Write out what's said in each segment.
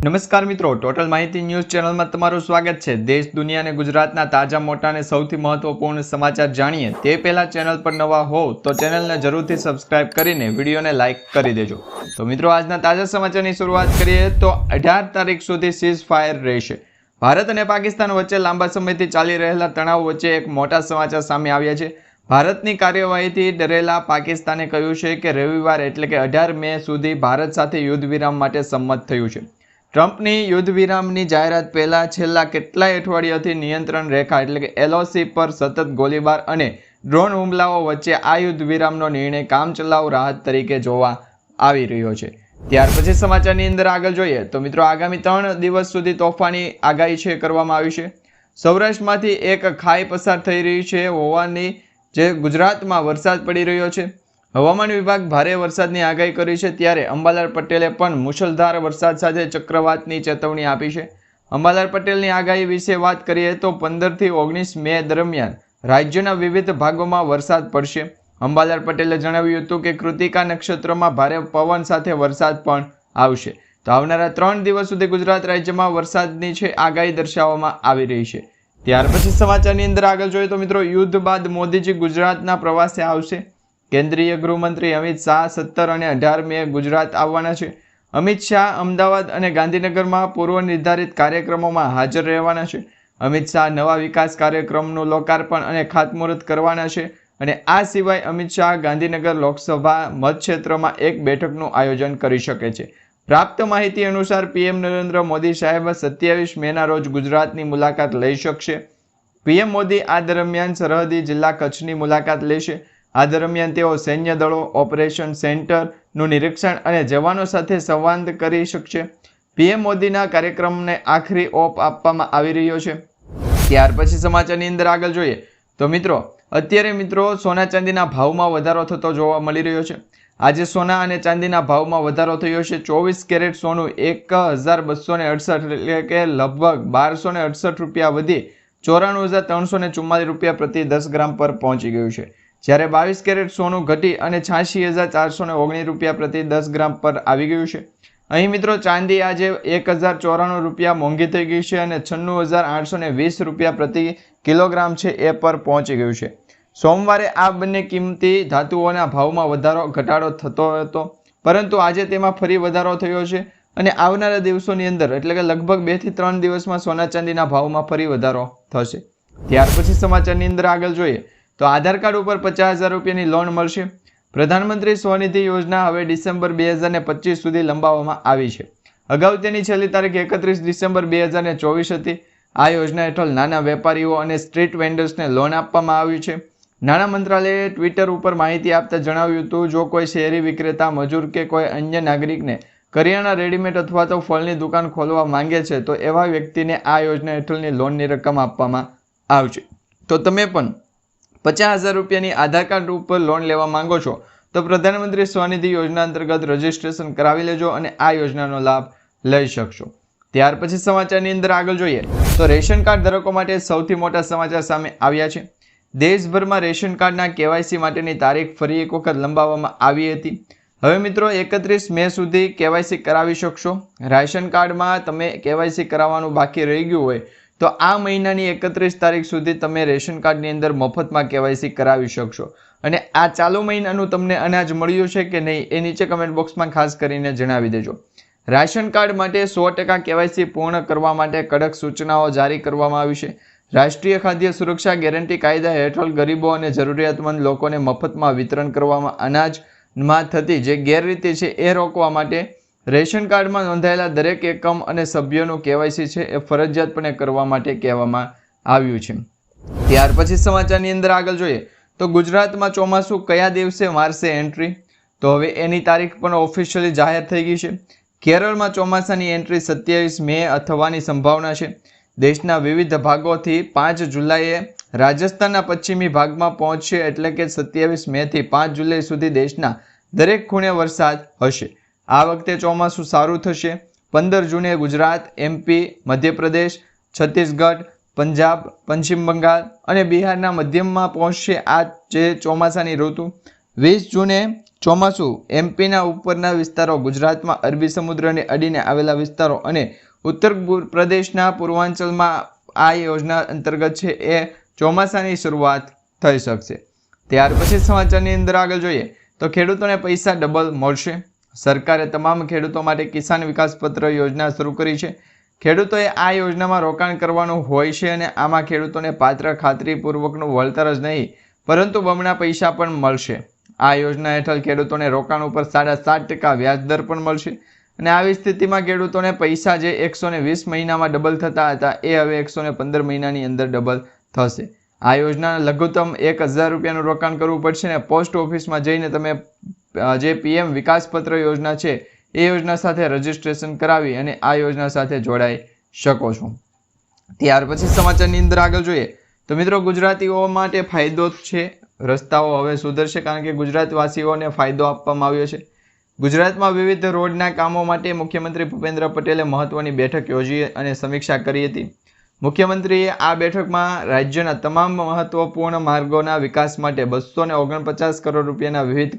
નમસ્કાર મિત્રો, ટોટલ માહિતી ન્યૂઝ ચેનલમાં તમારું સ્વાગત છે। દેશ, દુનિયા અને ગુજરાતના તાજા મોટા અને સૌથી મહત્વપૂર્ણ સમાચાર જાણીએ તે પહેલા ચેનલ પર નવા હો તો ચેનલને જરૂરથી સબસ્ક્રાઇબ કરીને વિડીયોને લાઇક કરી દેજો। તો મિત્રો, આજના તાજા સમાચારની શરૂઆત કરીએ તો 18 તારીખ સુધી સીઝ ફાયર રહેશે। ભારત અને પાકિસ્તાન વચ્ચે લાંબા સમયથી ચાલી રહેલા તણાવ વચ્ચે એક મોટા સમાચાર સામે આવ્યા છે। ભારતની કાર્યવાહીથી ડરેલા પાકિસ્તાને કહ્યું છે કે રવિવાર એટલે કે 18 મે સુધી ભારત સાથે યુદ્ધ વિરામ માટે સંમત થયું છે। ટ્રમ્પની યુદ્ધ વિરામની જાહેરાત પહેલા છેલ્લા કેટલાય અઠવાડિયાથી નિયંત્રણ રેખા એટલે કે એલઓસી પર સતત ગોળીબાર અને ડ્રોન હુમલાઓ વચ્ચે આ યુદ્ધ વિરામનો નિર્ણય કામચલાઉ રાહત તરીકે જોવા આવી રહ્યો છે। ત્યાર પછી સમાચારની અંદર આગળ જોઈએ તો મિત્રો, આગામી 3 દિવસ સુધી તોફાની આગાહી કરવામાં આવી છે। સૌરાષ્ટ્રમાંથી એક ખાઈ પસાર થઈ રહી છે હોવાની જે ગુજરાતમાં વરસાદ પડી રહ્યો છે। હવામાન વિભાગ ભારે વરસાદની આગાહી કરી છે, ત્યારે અંબાલાલ પટેલે પણ મુશળધાર વરસાદ સાથે ચક્રવાતની ચેતવણી આપી છે। અંબાલાલ પટેલની આગાહી વિશે વાત કરીએ તો 15 થી 19 મે દરમિયાન રાજ્યના વિવિધ ભાગોમાં વરસાદ પડશે। અંબાલાલ પટેલે જણાવ્યું હતું કે કૃતિકા નક્ષત્રમાં ભારે પવન સાથે વરસાદ પણ આવશે। તો આવનારા 3 દિવસ સુધી ગુજરાત રાજ્યમાં વરસાદની આગાહી દર્શાવવામાં આવી રહી છે। ત્યાર પછી સમાચારની અંદર આગળ જોઈએ તો મિત્રો, યુદ્ધ બાદ મોદીજી ગુજરાતના પ્રવાસે આવશે। કેન્દ્રીય ગૃહમંત્રી અમિત શાહ 17 અને 18 મે ગુજરાત આવવાના છે। અમિત શાહ અમદાવાદ અને ગાંધીનગરમાં પૂર્વ નિર્ધારિત કાર્યક્રમોમાં હાજર રહેવાના છે। અમિત શાહ નવા વિકાસ કાર્યક્રમનું લોકાર્પણ અને ખાતમુહૂર્ત કરવાના છે અને આ સિવાય અમિત શાહ ગાંધીનગર લોકસભા મતક્ષેત્રમાં એક બેઠકનું આયોજન કરી શકે છે। પ્રાપ્ત માહિતી અનુસાર પીએમ નરેન્દ્ર મોદી સાહેબ 27 મેના રોજ ગુજરાતની મુલાકાત લઈ શકશે। પીએમ મોદી આ દરમિયાન સરહદી જિલ્લા કચ્છની મુલાકાત લેશે। આ દરમિયાન તેઓ સૈન્ય દળો, ઓપરેશન સેન્ટરનું નિરીક્ષણ અને જવાનો સાથે સંવાદ કરી શકશે। પીએમ મોદીના કાર્યક્રમને આખરી ઓપ આપવામાં આવી રહ્યો છે। ત્યાર પછી સમાચારની અંદર આગળ જોઈએ તો મિત્રો, અત્યારે સોના ચાંદીના ભાવમાં વધારો થતો જોવા મળી રહ્યો છે। આજે સોના અને ચાંદીના ભાવમાં વધારો થયો છે। 24 કેરેટ સોનું 1268 એટલે કે લગભગ 1268 રૂપિયા વધી 94,344 રૂપિયા પ્રતિ 10 ગ્રામ પર પહોંચી ગયું છે, જ્યારે 22 કેરેટ સોનું ઘટી અને 86,419 રૂપિયા પ્રતિ 10 ગ્રામ પર આવી ગયું છે। અહીં મિત્રો, ચાંદી આજે 1,094 રૂપિયા મોંઘી થઈ ગઈ છે અને 96,820 રૂપિયા પ્રતિ કિલોગ્રામ છે એ પર પહોંચી ગયું છે। સોમવારે આ બંને કિંમતી ધાતુઓના ભાવમાં વધારો ઘટાડો થતો હતો, પરંતુ આજે તેમાં ફરી વધારો થયો છે અને આવનારા દિવસોની અંદર એટલે કે લગભગ 2 થી 3 દિવસમાં સોના ચાંદીના ભાવમાં ફરી વધારો થશે। ત્યાર પછી સમાચારની અંદર આગળ જોઈએ તો આધાર કાર્ડ ઉપર 50,000 રૂપિયાની લોન મળશે। પ્રધાનમંત્રી સ્વનિધિ યોજના હવે ડિસેમ્બર 2025 સુધી લંબાવવામાં આવી છે। અગાઉ તેની છેલ્લી તારીખ 31 ડિસેમ્બર 2024 હતી। આ યોજના હેઠળ નાના વેપારીઓ અને સ્ટ્રીટ વેન્ડર્સને લોન આપવામાં આવી છે। નાણાં મંત્રાલયે ટ્વિટર ઉપર માહિતી આપતા જણાવ્યું હતું, જો કોઈ શહેરી વિક્રેતા, મજૂર કે કોઈ અન્ય નાગરિકને કરિયાણા, રેડીમેડ અથવા તો ફળની દુકાન ખોલવા માંગે છે તો એવા વ્યક્તિને આ યોજના હેઠળની લોનની રકમ આપવામાં આવશે। તો તમે પણ 50,000 રૂપિયાની આધાર કાર્ડ ઉપર લોન લેવા માંગો છો તો પ્રધાનમંત્રી સ્વનિધિ યોજના અંતર્ગત રજીસ્ટ્રેશન કરાવી લેજો અને આ યોજનાનો લાભ લઈ શકશો। ત્યાર પછી સમાચારની અંદર આગળ જોઈએ તો રેશન કાર્ડ ધારકો માટે સૌથી મોટા સમાચાર સામે આવ્યા છે। દેશભરમાં રેશન કાર્ડના કેવાયસી માટેની તારીખ ફરી એક વખત લંબાવવામાં આવી હતી। હવે મિત્રો, 31 મે સુધી કેવાયસી કરાવી શકશો। રેશન કાર્ડમાં તમે કેવાયસી કરાવવાનું બાકી રહી ગયું હોય તો આ મહિનાની 31 તારીખ સુધી તમે રેશન કાર્ડની અંદર મફતમાં કેવાયસી કરાવી શકશો। અને આ ચાલુ મહિનાનું તમને અનાજ મળ્યું છે કે નહીં એ નીચે કમેન્ટ બોક્સમાં ખાસ કરીને જણાવી દેજો। રાશન કાર્ડ માટે 100% કેવાયસી પૂર્ણ કરવા માટે કડક સૂચનાઓ જારી કરવામાં આવી છે। રાષ્ટ્રીય ખાદ્ય સુરક્ષા ગેરંટી કાયદા હેઠળ ગરીબો અને જરૂરિયાતમંદ લોકોને મફતમાં વિતરણ કરવામાં અનાજમાં થતી જે ગેરરીતિ છે એ રોકવા માટે રેશન કાર્ડમાં નોંધાયેલા દરેક એકમ અને સભ્યોનું કેવાયસી છે એ ફરજિયાતપણે કરવા માટે કહેવામાં આવ્યું છે। ત્યાર પછી સમાચારની અંદર આગળ જોઈએ તો ગુજરાતમાં ચોમાસું કયા દિવસે મારશે એન્ટ્રી, તો હવે એની તારીખ પણ ઓફિશિયલી જાહેર થઈ ગઈ છે। કેરળમાં ચોમાસાની એન્ટ્રી 27 મે થવાની સંભાવના છે। દેશના વિવિધ ભાગોથી 5 જુલાઈએ રાજસ્થાનના પશ્ચિમી ભાગમાં પહોંચશે, એટલે કે 27 મે થી 5 જુલાઈ સુધી દેશના દરેક ખૂણે વરસાદ હશે। આ વખતે ચોમાસું સારું થશે। 15 જૂને ગુજરાત, એમપી, મધ્યપ્રદેશ, છત્તીસગઢ, પંજાબ, પશ્ચિમ બંગાળ અને બિહારના મધ્યમમાં પહોંચશે આ જે ચોમાસાની ઋતુ। 20 જૂને ચોમાસું એમપીના ઉપરના વિસ્તારો, ગુજરાતમાં અરબી સમુદ્રને અડીને આવેલા વિસ્તારો અને ઉત્તર પ્રદેશના પૂર્વાંચલમાં આ યોજના અંતર્ગત છે એ ચોમાસાની શરૂઆત થઈ શકશે. ત્યાર પછી સમાચારની અંદર આગળ જોઈએ તો ખેડૂતોને પૈસા ડબલ મળશે. સરકારે તમામ ખેડૂતો માટે કિસાન વિકાસ પત્ર યોજના શરૂ કરી છે. ખેડૂતોએ આ યોજનામાં રોકાણ કરવાનું હોય છે અને આમાં ખેડૂતોને પાત્ર ખાતરીપૂર્વકનું વળતર જ નહીં પરંતુ બમણા પૈસા પણ મળશે. આ યોજના હેઠળ ખેડૂતોને રોકાણ ઉપર 7.5% વ્યાજદર પણ મળશે અને આવી સ્થિતિમાં ખેડૂતોને પૈસા જે 120 મહિનામાં ડબલ થતા હતા એ હવે 115 મહિનાની અંદર ડબલ થશે. આ યોજના લઘુત્તમ 1000 રૂપિયાનું રોકાણ કરવું પડશે અને પોસ્ટ ઓફિસમાં જઈને તમે જે પીએમ વિકાસ પત્ર યોજના છે એ યોજના સાથે રજીસ્ટ્રેશન કરાવી અને આ યોજના સાથે જોડાઈ શકો છો. ત્યાર પછી સમાચારની અંદર આગળ જોઈએ તો મિત્રો ગુજરાતીઓ માટે ફાયદો છે. રસ્તાઓ હવે સુધરશે કારણ કે ગુજરાતવાસીઓને ફાયદો આપવામાં આવ્યો છે. ગુજરાતમાં વિવિધ રોડના કામો માટે મુખ્યમંત્રી ભૂપેન્દ્ર પટેલે મહત્વની બેઠક યોજી અને સમીક્ષા કરી હતી. મુખ્યમંત્રીએ આ બેઠકમાં રાજ્યના તમામ મહત્વપૂર્ણ માર્ગોના વિકાસ માટે 249 કરોડ રૂપિયાના વિવિધ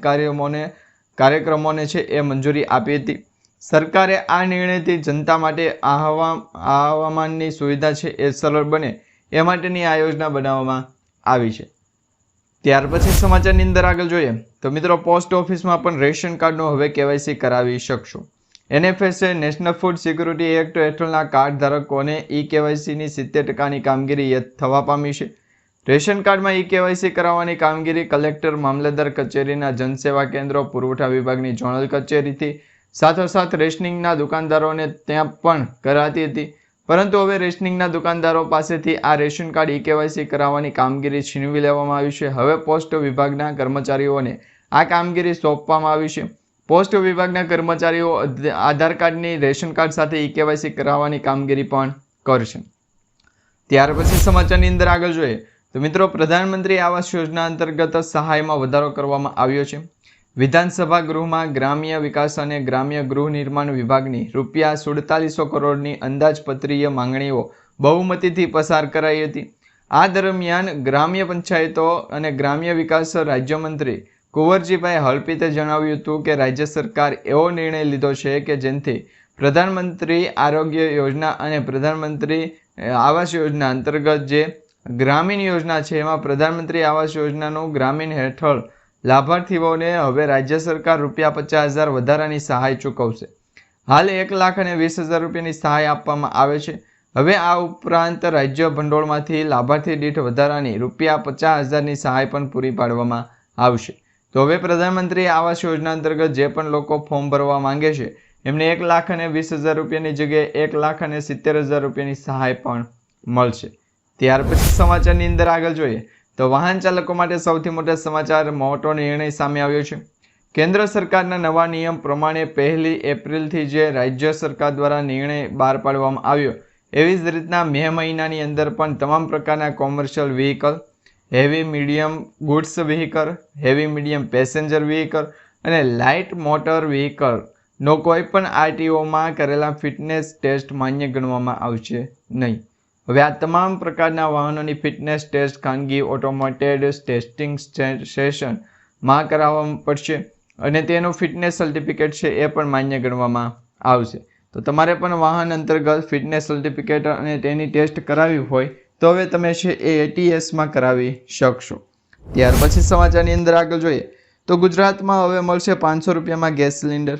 કાર્યક્રમોને છે એ મંજૂરી આપી હતી. સરકારે આ નિર્ણયથી જનતા માટે આવામાનની સુવિધા છે એ સરળ બને એ માટેની આ યોજના બનાવવામાં આવી છે. ત્યાર પછી સમાચારની અંદર આગળ જોઈએ તો મિત્રો પોસ્ટ ઓફિસમાં પણ રેશન કાર્ડનું હવે કેવાયસી કરાવી શકશો. NFSA national food security act હેઠળના કાર્ડ ધારકોને કેવાયસીની 70%ની કામગીરી થવા પામી છે. રેશન કાર્ડમાં કેવાયસી કરાવવાની કામગીરી કલેક્ટર, મામલતદાર કચેરીના જનસેવા કેન્દ્રો, પુરવઠા વિભાગની ઝોનલ કચેરીથી સાથોસાથ રેશનિંગના દુકાનદારોને ત્યાં પણ કરાતી હતી. પરંતુ હવે રેશનિંગના દુકાનદારો પાસેથી આ રેશન કાર્ડ કેવાયસી કરાવવાની કામગીરી છીનવી લેવામાં આવી છે. હવે પોસ્ટ વિભાગના કર્મચારીઓને આ કામગીરી સોંપવામાં આવી છે. પોસ્ટ વિભાગના કર્મચારીઓ આધાર કાર્ડની રેશન કાર્ડ સાથે કેવાયસી કરાવવાની કામગીરી પણ કરશે. ત્યાર પછી સમાચારની અંદર આગળ જોઈએ તો મિત્રો પ્રધાનમંત્રી આવાસ યોજના અંતર્ગત સહાયમાં વધારો કરવામાં આવ્યો છે. વિધાનસભા ગૃહમાં ગ્રામ્ય વિકાસ અને ગ્રામ્ય ગૃહ નિર્માણ વિભાગની રૂપિયા 4700 કરોડની અંદાજપત્રીય માંગણીઓ બહુમતીથી પસાર કરાઈ હતી. આ દરમિયાન ગ્રામ્ય પંચાયતો અને ગ્રામ્ય વિકાસ રાજ્યમંત્રી કુંવરજીભાઈ હળપીતે જણાવ્યું હતું કે રાજ્ય સરકાર એવો નિર્ણય લીધો છે કે જેનાથી પ્રધાનમંત્રી આરોગ્ય યોજના અને પ્રધાનમંત્રી આવાસ યોજના અંતર્ગત જે ગ્રામીણ યોજના છે એમાં પ્રધાનમંત્રી આવાસ યોજનાનું ગ્રામીણ હેઠળ લાભાર્થીઓને હવે રાજ્ય સરકાર રૂપિયા 50,000 વધારાની સહાય ચૂકવશે. હાલ 1,20,000 રૂપિયાની સહાય આપવામાં આવે છે. હવે આ ઉપરાંત રાજ્ય ભંડોળમાંથી લાભાર્થી દીઠ વધારાની રૂપિયા 50,000ની સહાય પણ પૂરી પાડવામાં આવશે. તો હવે પ્રધાનમંત્રી આવાસ યોજના અંતર્ગત જે પણ લોકો ફોર્મ ભરવા માંગે છે એમને 1,20,000 રૂપિયાની જગ્યાએ 1,70,000 રૂપિયાની સહાય પણ મળશે. ત્યાર પછી સમાચારની અંદર આગળ જોઈએ તો વાહન ચાલકો માટે સૌથી મોટા સમાચાર, મોટો નિર્ણય સામે આવ્યો છે. કેન્દ્ર સરકારના નવા નિયમ પ્રમાણે 1 એપ્રિલથી જે રાજ્ય સરકાર દ્વારા નિર્ણય બહાર પાડવામાં આવ્યો એવી જ રીતના મે મહિનાની અંદર પણ તમામ પ્રકારના commercial vehicle, heavy medium goods vehicle, heavy medium passenger vehicle અને લાઇટ મોટર વ્હીકલનો કોઈ પણ RTOમાં કરેલા ફિટનેસ ટેસ્ટ માન્ય ગણવામાં આવશે નહીં. હવે આ તમામ પ્રકારના વાહનોની ફિટનેસ ટેસ્ટ ખાનગી ઓટોમેટેડ ટેસ્ટિંગ સ્ટેશનમાં કરાવવા પડશે અને તેનું ફિટનેસ સર્ટિફિકેટ છે એ પણ માન્ય ગણવામાં આવશે. તો તમારે પણ વાહન અંતર્ગત ફિટનેસ સર્ટિફિકેટ અને તેની ટેસ્ટ કરાવી હોય તો હવે તમે છે એ ATSમાં કરાવી શકશો. ત્યાર પછી સમાચારની અંદર આગળ જોઈએ તો ગુજરાતમાં હવે મળશે 500 રૂપિયામાં ગેસ સિલિન્ડર.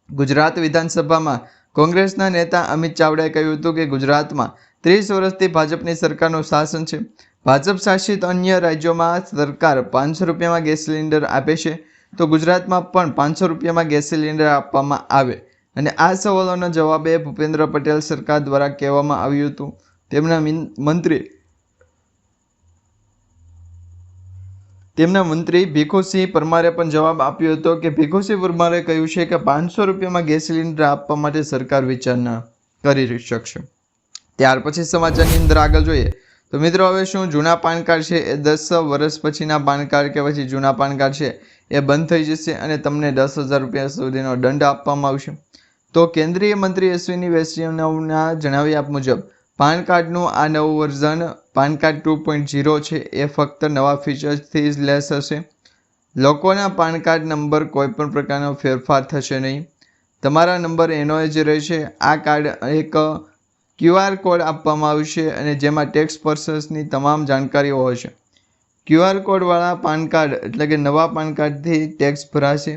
ગુજરાત વિધાનસભામાં કોંગ્રેસના નેતા અમિત ચાવડાએ કહ્યું હતું કે ગુજરાતમાં 30 વર્ષથી ભાજપની સરકારનું શાસન છે. ભાજપ શાસિત અન્ય રાજ્યોમાં સરકાર 500 રૂપિયામાં ગેસ સિલિન્ડર આપે છે તો ગુજરાતમાં પણ 500 રૂપિયામાં ગેસ સિલિન્ડર આપવામાં આવે. અને આ સવાલોના જવાબે ભૂપેન્દ્ર પટેલ સરકાર દ્વારા કહેવામાં આવ્યું હતું. તેમના મંત્રી ભીખુસિંહ પરમારે પણ જવાબ આપ્યો હતો કે ભીખુસિંહ પરમારે કહ્યું છે કે 500 રૂપિયામાં ગેસ સિલિન્ડર આપવા માટે સરકાર વિચારણા કરી શકશે. ત્યાર પછી સમાચારની અંદર આગળ જોઈએ તો મિત્રો હવે શું જૂના પાન કાર્ડ છે એ 10 વર્ષ પછીના પાન કાર્ડ કે પછી જૂના પાન કાર્ડ છે એ બંધ થઈ જશે અને તમને 10,000 રૂપિયા સુધીનો દંડ આપવામાં આવશે. તો કેન્દ્રીય મંત્રી અશ્વિની વૈષ્ણવના જણાવ્યા મુજબ પાન કાર્ડનું આ નવું વર્ઝન પાન કાર્ડ 2.0 છે એ ફક્ત નવા ફીચર્સથી જ લેસ હશે. લોકોના પાન કાર્ડ નંબર કોઈપણ પ્રકારનો ફેરફાર થશે નહીં. તમારા નંબર એનો જ રહેશે. આ કાર્ડ એક QR કોડ આપવામાં આવશે અને જેમાં ટેક્સ પ્રોસેસની તમામ જાણકારીઓ હશે. QR કોડવાળા પાન કાર્ડ એટલે કે નવા પાન કાર્ડથી ટેક્સ ભરાશે.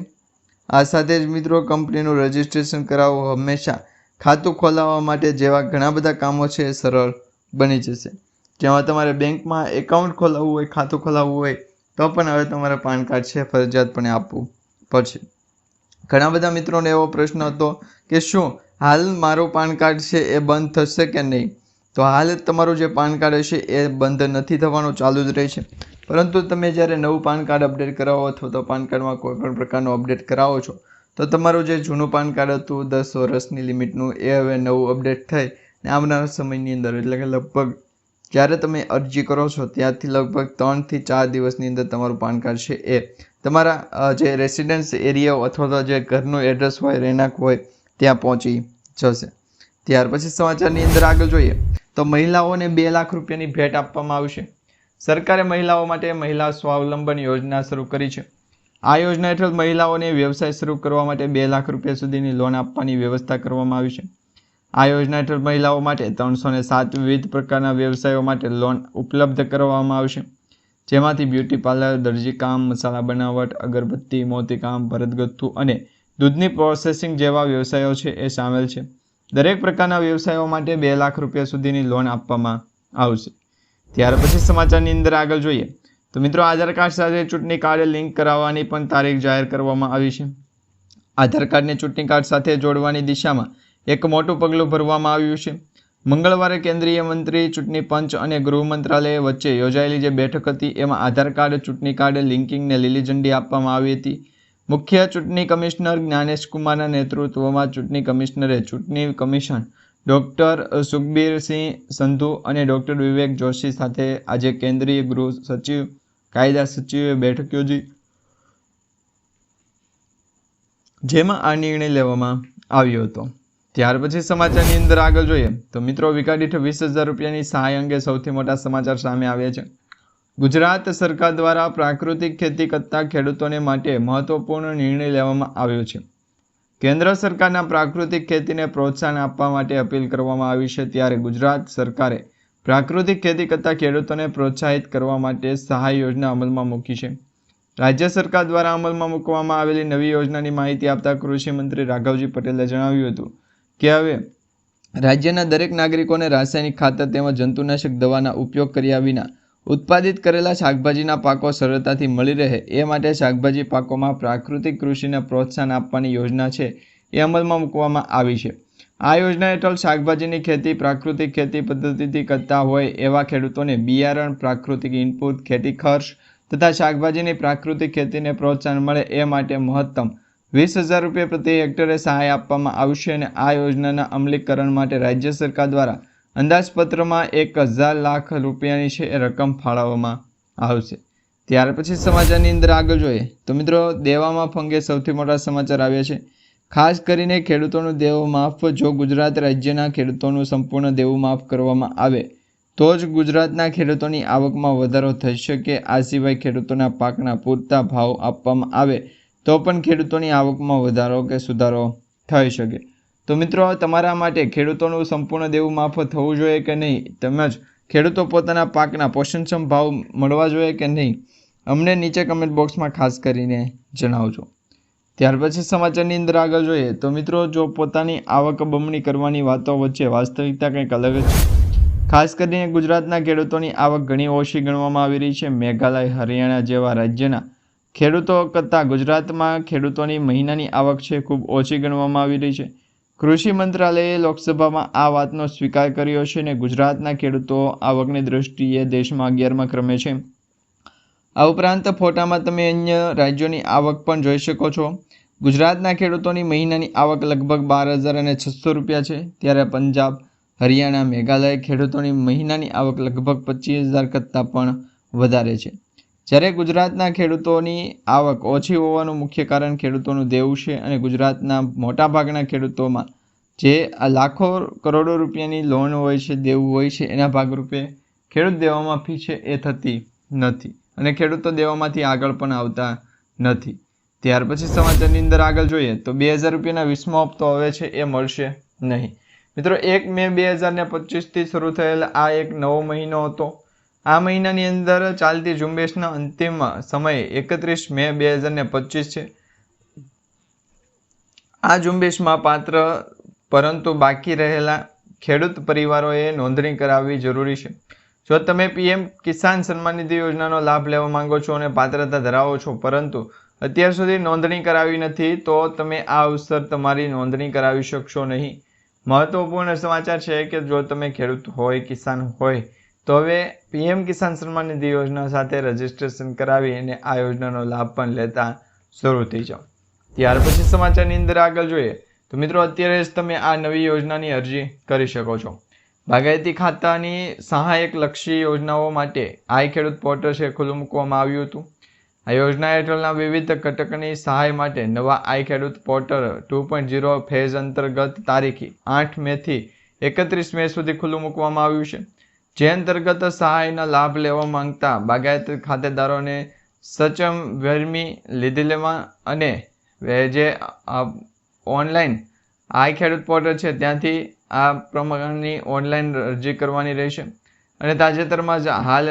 આ સાથે જ મિત્રો કંપનીનું રજિસ્ટ્રેશન કરાવવું હંમેશા ખાતું ખોલાવવા માટે જેવા ઘણા બધા કામો છે એ સરળ બની જશે. જેમાં તમારે બેંકમાં એકાઉન્ટ ખોલાવવું હોય, ખાતું ખોલાવવું હોય તો પણ હવે તમારે પાન કાર્ડ છે ફરજિયાતપણે આપવું પડશે. ઘણા બધા મિત્રોને એવો પ્રશ્ન હતો કે શું હાલ મારું પાન કાર્ડ છે એ બંધ થશે કે નહીં? તો હાલ તમારું જે પાન કાર્ડ હશે એ બંધ નથી થવાનું, ચાલુ જ રહેશે. પરંતુ તમે જ્યારે નવું પાન કાર્ડ અપડેટ કરાવો અથવા તો પાન કાર્ડમાં કોઈ પણ પ્રકારનું અપડેટ કરાવો છો તો તમારું જે જૂનું પાન કાર્ડ હતું 10 વર્ષની લિમિટનું એ હવે નવું અપડેટ થઈ અને આવનારા સમયની અંદર એટલે કે લગભગ જ્યારે તમે અરજી કરો છો ત્યારથી લગભગ 3 થી 4 દિવસની અંદર તમારું પાન કાર્ડ છે એ તમારા જે રેસિડેન્સ એરિયા અથવા તો જે ઘરનું એડ્રેસ હોય, રહેણાંક હોય ત્યાં પહોંચી જશે. ત્યાર પછી સમાચારની અંદર આગળ જોઈએ તો મહિલાઓને 2 લાખ રૂપિયાની ભેટ આપવામાં આવશે. સરકારે મહિલાઓ માટે મહિલા સ્વાવલંબન યોજના શરૂ કરી છે. આ યોજના હેઠળ મહિલાઓને વ્યવસાય શરૂ કરવા માટે 2 લાખ રૂપિયા સુધીની લોન આપવાની વ્યવસ્થા કરવામાં આવી છે. આ યોજના હેઠળ મહિલાઓ માટે 307 વિવિધ પ્રકારના વ્યવસાયો માટે લોન ઉપલબ્ધ કરવામાં આવશે. જેમાંથી બ્યુટી પાર્લર, દરજીકામ, મસાલા બનાવટ, અગરબત્તી, મોતીકામ, ભરતગથ્થુ અને દૂધની પ્રોસેસિંગ જેવા વ્યવસાયો છે એ સામેલ છે. દરેક પ્રકારના વ્યવસાયો માટે 2 લાખ રૂપિયા સુધીની લોન આપવામાં આવશે. ત્યાર પછી સમાચારની અંદર આગળ જોઈએ તો મિત્રો આધાર કાર્ડ સાથે ચૂંટણી કાર્ડ લિંક કરાવવાની પણ તારીખ જાહેર કરવામાં આવી છે. આધાર કાર્ડને ચૂંટણી કાર્ડ સાથે જોડવાની દિશામાં એક મોટું પગલું ભરવામાં આવ્યું છે. મંગળવારે કેન્દ્રીય મંત્રી, ચૂંટણી પંચ અને ગૃહ મંત્રાલય વચ્ચે યોજાયેલી જે બેઠક હતી એમાં આધાર કાર્ડ ચૂંટણી કાર્ડ લિંકિંગને લીલી ઝંડી આપવામાં આવી હતી. મુખ્ય ચૂંટણી કમિશનર જ્ઞાનેશ કુમારના નેતૃત્વમાં ચૂંટણી કમિશનરે ચૂંટણી કમિશન ડૉક્ટર સુખબીરસિંહ સંધુ અને ડૉક્ટર વિવેક જોશી સાથે આજે કેન્દ્રીય ગૃહ સચિવ, કાયદા સચિવે બેઠક યોજી જેમાં આ નિર્ણય લેવામાં આવ્યો હતો. ત્યાર પછી સમાચારની અંદર આગળ જોઈએ તો મિત્રો વીઘા દીઠ 20,000 રૂપિયાની સહાય અંગે સૌથી મોટા સમાચાર સામે આવ્યા છે. ગુજરાત સરકાર દ્વારા પ્રાકૃતિક ખેતી કરતા ખેડૂતોને માટે મહત્વપૂર્ણ નિર્ણય લેવામાં આવ્યો છે. કેન્દ્ર સરકારના પ્રાકૃતિક ખેતીને પ્રોત્સાહન આપવા માટે અપીલ કરવામાં આવી છે. ત્યારે ગુજરાત સરકારે પ્રાકૃતિક ખેતી કરતા ખેડૂતોને પ્રોત્સાહિત કરવા માટે સહાય યોજના અમલમાં મૂકી છે. રાજ્ય સરકાર દ્વારા અમલમાં મૂકવામાં આવેલી નવી યોજનાની માહિતી આપતા કૃષિ મંત્રી રાઘવજી પટેલે જણાવ્યું હતું કે હવે રાજ્યના દરેક નાગરિકોને રાસાયણિક ખાતર તેમજ જંતુનાશક દવાના ઉપયોગ કર્યા વિના ઉત્પાદિત કરેલા શાકભાજીના પાકો સરળતાથી મળી રહે એ માટે શાકભાજી પાકોમાં પ્રાકૃતિક કૃષિને પ્રોત્સાહન આપવાની યોજના છે એ અમલમાં મૂકવામાં આવી છે. આ યોજના હેઠળ શાકભાજીની ખેતી પ્રાકૃતિક ખેતી પદ્ધતિથી કરતા હોય એવા ખેડૂતોને બિયારણ, પ્રાકૃતિક ઇનપુટ, ખેતી ખર્ચ તથા શાકભાજીની પ્રાકૃતિક ખેતીને પ્રોત્સાહન મળે એ માટે મહત્તમ 20,000 રૂપિયા પ્રતિ હેક્ટરે સહાય આપવામાં આવશે અને આ યોજનાના અમલીકરણ માટે રાજ્ય સરકાર દ્વારા અંદાજપત્રમાં 1,000 લાખ રૂપિયાની છે એ રકમ ફાળવવામાં આવશે. ત્યાર પછી સમાચારની અંદર આગળ જોઈએ તો મિત્રો દેવામાં અંગે સૌથી મોટા સમાચાર આવ્યા છે. ખાસ કરીને ખેડૂતોનું દેવું માફ. જો ગુજરાત રાજ્યના ખેડૂતોનું સંપૂર્ણ દેવું માફ કરવામાં આવે તો જ ગુજરાતના ખેડૂતોની આવકમાં વધારો થઈ શકે. આ સિવાય ખેડૂતોના પાકના પૂરતા ભાવ આપવામાં આવે તો પણ ખેડૂતોની આવકમાં વધારો કે સુધારો થઈ શકે. તો મિત્રો તમારા માટે ખેડૂતોનું સંપૂર્ણ દેવું માફ થવું જોઈએ કે નહીં, તેમજ ખેડૂતો પોતાના પાકના પોષણક્ષમ ભાવ મળવા જોઈએ કે નહીં, અમને નીચે કમેન્ટ બોક્સમાં ખાસ કરીને જણાવજો. ત્યાર પછી સમાચારની અંદર આગળ જોઈએ તો મિત્રો જો પોતાની આવક બમણી કરવાની વાતો વચ્ચે વાસ્તવિકતા કંઈક અલગ જ છે. ખાસ કરીને ગુજરાતના ખેડૂતોની આવક ઘણી ઓછી ગણવામાં આવી રહી છે. મેઘાલય, હરિયાણા જેવા રાજ્યના ખેડૂતો કરતાં ગુજરાતમાં ખેડૂતોની મહિનાની આવક છે ખૂબ ઓછી ગણવામાં આવી રહી છે. કૃષિ મંત્રાલયે લોકસભામાં આ વાતનો સ્વીકાર કર્યો છે અને ગુજરાતના ખેડૂતો આવકની દૃષ્ટિએ દેશમાં 11મા ક્રમે છે. આ ઉપરાંત ફોટામાં તમે અન્ય રાજ્યોની આવક પણ જોઈ શકો છો. ગુજરાતના ખેડૂતોની મહિનાની આવક લગભગ 12,600 રૂપિયા છે. ત્યારે પંજાબ, હરિયાણા, મેઘાલય ખેડૂતોની મહિનાની આવક લગભગ 25,000 કરતાં પણ વધારે છે. જ્યારે ગુજરાતના ખેડૂતોની આવક ઓછી હોવાનું મુખ્ય કારણ ખેડૂતોનું દેવું છે અને ગુજરાતના મોટાભાગના ખેડૂતોમાં જે લાખો કરોડો રૂપિયાની લોન હોય છે, દેવું હોય છે, એના ભાગરૂપે ખેડૂત દેવામાફી છે એ થતી નથી અને ખેડૂતો દેવામાંથી આગળ પણ આવતા નથી। ત્યાર પછી સમાચારની અંદર આગળ જોઈએ તો 2000 રૂપિયાના 20મો હપ્તો હવે છે એ મળશે નહીં। મિત્રો 1 મે 2025થી શરૂ થયેલ આ એક નવો મહિનો હતો। આ મહિનાની અંદર ચાલતી ઝુંબેશના અંતિમ સમય 31 મે 2025 છે। આ ઝુંબેશમાં પાત્ર પરંતુ બાકી રહેલા ખેડૂત પરિવારોએ નોંધણી કરાવવી જરૂરી છે। જો તમે પીએમ કિસાન સન્માન નિધિ યોજનાનો લાભ લેવા માંગો છો અને પાત્રતા ધરાવો છો પરંતુ અત્યાર સુધી નોંધણી કરાવી નથી તો તમે આ અવસર તમારી નોંધણી કરાવી શકશો નહીં। મહત્વપૂર્ણ સમાચાર છે કે જો તમે ખેડૂત હોય કિસાન હોય તો હવે પીએમ કિસાન સન્માન નિધિ યોજના સાથે રજીસ્ટ્રેશન કરાવી અને આ યોજનાનો લાભ પણ લેતા શરૂ થઈ જાઓ। ત્યાર પછી સમાચારની અંદર આગળ જોઈએ તો મિત્રો અત્યારે જ તમે આ નવી યોજનાની અરજી કરી શકો છો। બાગાયતી ખાતાની સહાયક લક્ષી યોજનાઓ માટે આઈ ખેડૂત પોર્ટલ છે ખુલ્લું મૂકવામાં આવ્યું હતું। આ યોજના હેઠળના વિવિધ ઘટકની સહાય માટે નવા આઈ ખેડૂત પોર્ટલ 2.0 ફેઝ અંતર્ગત તારીખ 8 મેથી 31 મે સુધી ખુલ્લું મૂકવામાં આવ્યું છે, જે અંતર્ગત સહાયના લાભ લેવા માંગતા બાગાયત ખાતેદારોને સચમ વેરમી લીધેલેમાં અને જે ઓનલાઈન આઈ ખેડૂત પોર્ટલ છે ત્યાંથી આ પ્રમાણની ઓનલાઈન અરજી કરવાની રહેશે અને તાજેતરમાં જ હાલ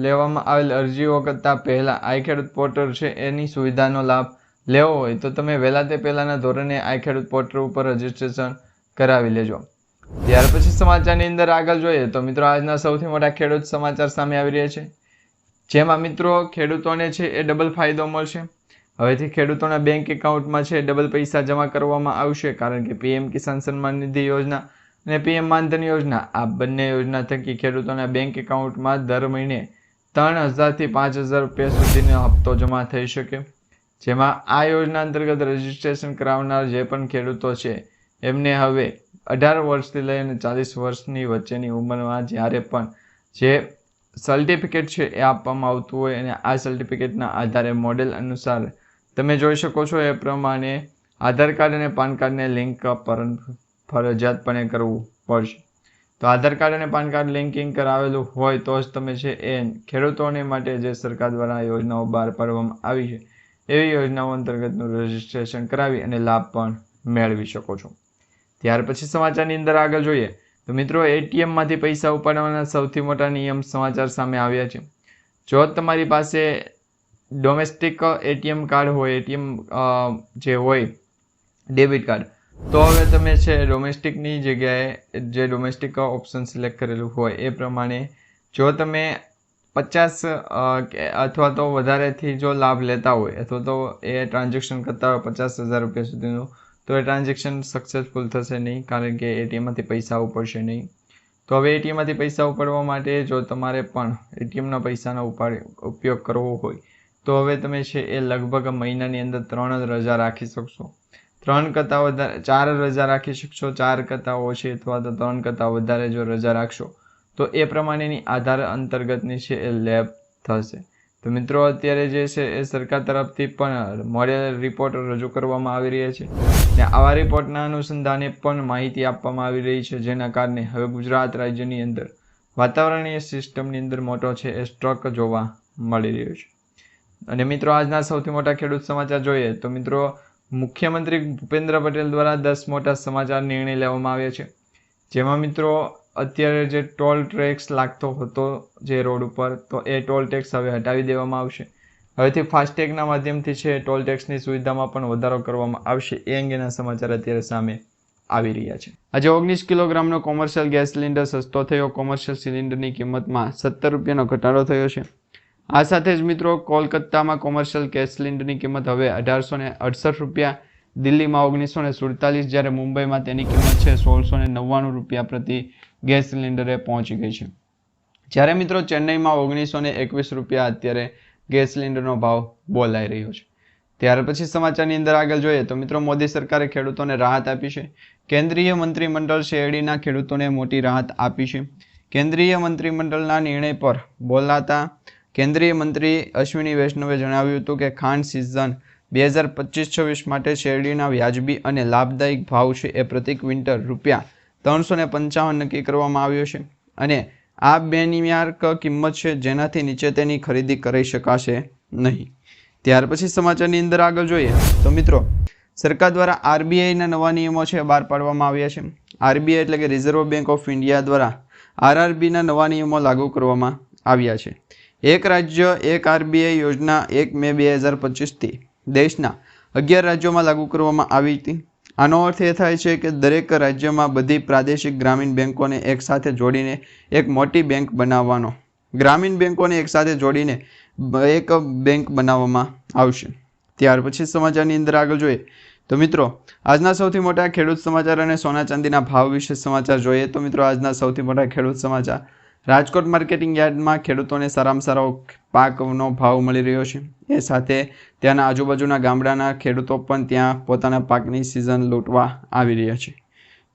લેવામાં આવેલ અરજીઓ કરતાં પહેલાં આઈ ખેડૂત પોર્ટલ છે એની સુવિધાનો લાભ લેવો હોય તો તમે વહેલા તે પહેલાંના ધોરણે આઈ ખેડૂત પોર્ટલ ઉપર રજીસ્ટ્રેશન કરાવી લેજો। ત્યાર પછી સમાચારની અંદર આગળ જોઈએ તો મિત્રો આજના સૌથી મોટા ખેડૂત સમાચાર સામે આવી રહ્યા છે, જેમાં મિત્રો ખેડૂતોને છે એ ડબલ ફાયદો મળશે। હવેથી ખેડૂતોના બેંક એકાઉન્ટમાં છે ડબલ પૈસા જમા કરવામાં આવશે, કારણ કે પીએમ કિસાન સન્માન નિધિ યોજના અને પીએમ માનધન યોજના આ બંને યોજના થકી ખેડૂતોના બેંક એકાઉન્ટમાં દર મહિને 3000થી 5000 રૂપિયા સુધીનો હપ્તો જમા થઈ શકે। જેમાં આ યોજના અંતર્ગત રજીસ્ટ્રેશન કરાવનાર જે પણ ખેડૂતો છે એમને હવે 18 વર્ષથી લઈને 40 વર્ષની વચ્ચેની ઉંમરમાં જ્યારે પણ જે સર્ટિફિકેટ છે એ આપવામાં આવતું હોય અને આ સર્ટિફિકેટના આધારે મોડેલ અનુસાર તમે જોઈ શકો છો એ પ્રમાણે આધાર કાર્ડ અને પાન કાર્ડને લિંક ફરજિયાતપણે કરવું પડશે। તો આધાર કાર્ડ અને પાન કાર્ડ લિંકિંગ કરાવેલું હોય તો જ તમે છે એ ખેડૂતોને માટે જે સરકાર દ્વારા યોજનાઓ બહાર પાડવામાં આવી છે એવી યોજનાઓ અંતર્ગતનું રજીસ્ટ્રેશન કરાવી અને લાભ પણ મેળવી શકો છો। ત્યાર પછી સમાચારની અંદર આગળ જોઈએ તો મિત્રો એટીએમમાંથી પૈસા ઉપાડવાના સૌથી મોટા નિયમ સમાચાર સામે આવ્યા છે। જો તમારી પાસે ડોમેસ્ટિક એટીએમ કાર્ડ હોય, એટીએમ જે હોય ડેબિટ કાર્ડ, તો હવે તમે છે ડોમેસ્ટિકની જગ્યાએ જે ડોમેસ્ટિક ઓપ્શન સિલેક્ટ કરેલું હોય એ પ્રમાણે જો તમે 50 અથવા તો વધારેથી જો લાભ લેતા હોય અથવા તો એ ટ્રાન્ઝેક્શન કરતા હોય 50,000 રૂપિયા સુધીનું, તો એ ટ્રાન્ઝેક્શન સક્સેસફુલ થશે નહીં, કારણ કે એટીએમમાંથી પૈસા ઉપડશે નહીં। તો હવે એટીએમમાંથી પૈસા ઉપાડવા માટે જો તમારે પણ એટીએમના પૈસાનો ઉપયોગ કરવો હોય તો હવે તમે છે એ લગભગ મહિનાની અંદર 3 રજા રાખી શકશો। 3 કરતાં વધારે 4 રજા રાખી શકશો, 4 કરતાં ઓછી અથવા તો 3 કરતાં વધારે જો રજા રાખશો તો એ પ્રમાણેની આધાર અંતર્ગતની છે એ લેબ થશે। તો મિત્રો અત્યારે જે છે એ સરકાર તરફથી પણ મોડેલ રિપોર્ટ રજૂ કરવામાં આવી રહ્યા છે ને આવા રિપોર્ટના અનુસંધાને પણ માહિતી આપવામાં આવી રહી છે, જેના કારણે હવે ગુજરાત રાજ્યની અંદર વાતાવરણીય સિસ્ટમની અંદર મોટો છે એ સ્ટ્રોક જોવા મળી રહ્યો છે। અને મિત્રો આજના સૌથી મોટા ખેડૂત સમાચાર જોઈએ તો મિત્રો મુખ્યમંત્રી ભૂપેન્દ્ર પટેલ દ્વારા 10 મોટા સમાચાર નિર્ણય લેવામાં આવ્યા છે, જેમાં મિત્રો અત્યારે જે ટોલ ટેક્સ લાગતો હતો જે રોડ ઉપર, તો એ ટોલ ટેક્સ હવે હટાવી દેવામાં આવશે। હવેથી ફાસ્ટેગના માધ્યમથી છે ટોલ ટેક્સની સુવિધામાં પણ વધારો કરવામાં આવશે, એ અંગેના સમાચાર અત્યારે સામે આવી રહ્યા છે। આજે 19 કિલોગ્રામનો કોમર્શિયલ ગેસ સિલિન્ડર સસ્તો થયો। કોમર્શિયલ સિલિન્ડરની કિંમતમાં 17 રૂપિયાનો ઘટાડો થયો છે। આ સાથે જ મિત્રો કોલકાતામાં કોમર્શિયલ ગેસ સિલિન્ડરની કિંમત હવે 1868 રૂપિયા, દિલ્હીમાં 1947, જ્યારે મુંબઈમાં તેની કિંમત છે 1699 રૂપિયા પ્રતિ ગેસ સિલિન્ડરે પહોંચી ગઈ છે, જ્યારે મિત્રો ચેન્નઈમાં 1921 રૂપિયા અત્યારે ગેસ સિલિન્ડરનો ભાવ બોલાઈ રહ્યો છે। ત્યાર પછી સમાચારની અંદર આગળ જોઈએ તો મિત્રો મોદી સરકારે ખેડૂતોને રાહત આપી છે। કેન્દ્રીય મંત્રીમંડળ શેરડીના ખેડૂતોને મોટી રાહત આપી છે। કેન્દ્રીય મંત્રીમંડળના નિર્ણય પર બોલાતા કેન્દ્રીય મંત્રી અશ્વિની વૈષ્ણવે જણાવ્યું હતું કે ખાંડ સિઝન 2025-26 માટે શેરડીના વ્યાજબી અને લાભદાયક ભાવ છે એ પ્રતિ ક્વિન્ટલ ₹355 નક્કી કરવામાં આવ્યો છે અને આ બેનમાર્ક કિંમત છે જેનાથી નીચે તેની ખરીદી કરી શકાશે નહીં। ત્યાર પછી સમાચારની અંદર આગળ જોઈએ તો મિત્રો સરકાર દ્વારા આરબીઆઈના નવા નિયમો છે બહાર પાડવામાં આવ્યા છે. આરબીઆઈ એટલે કે રિઝર્વ બેંક ઓફ ઇન્ડિયા દ્વારા આરઆરબીના નવા નિયમો લાગુ કરવામાં આવ્યા છે. એક રાજ્ય એક આરબીઆઈ યોજના 1 મે 2025થી દેશના 11 રાજ્યોમાં લાગુ કરવામાં આવી હતી. આનો અર્થ એ થાય છે કે દરેક રાજ્યમાં બધી પ્રાદેશિક ગ્રામીણ બેંકોને એકસાથે જોડીને એક મોટી બેંક બનાવવાનો ગ્રામીણ બેંકોને એકસાથે જોડીને એક બેંક બનાવવામાં આવશે. ત્યાર પછી સમાચારની અંદર આગળ જોઈએ તો મિત્રો આજના સૌથી મોટા ખેડૂત સમાચાર અને સોના ચાંદીના ભાવ વિશે સમાચાર જોઈએ તો મિત્રો આજના સૌથી મોટા ખેડૂત સમાચાર રાજકોટ માર્કેટિંગ યાર્ડમાં ખેડૂતોને સારામાં સારો પાકનો ભાવ મળી રહ્યો છે. એ સાથે ત્યાંના આજુબાજુના ગામડાના ખેડૂતો પણ ત્યાં પોતાના પાકની સિઝન લૂંટવા આવી રહ્યા છે.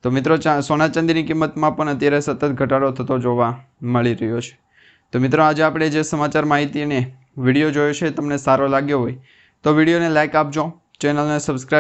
તો મિત્રો સોના ચાંદીની કિંમતમાં પણ અત્યારે સતત ઘટાડો થતો જોવા મળી રહ્યો છે. તો મિત્રો આજે આપણે જે સમાચાર માહિતી અને વિડીયો જોયો છે તમને સારો લાગ્યો હોય તો વિડીયોને લાઇક આપજો, ચેનલને સબસ્ક્રાઈબ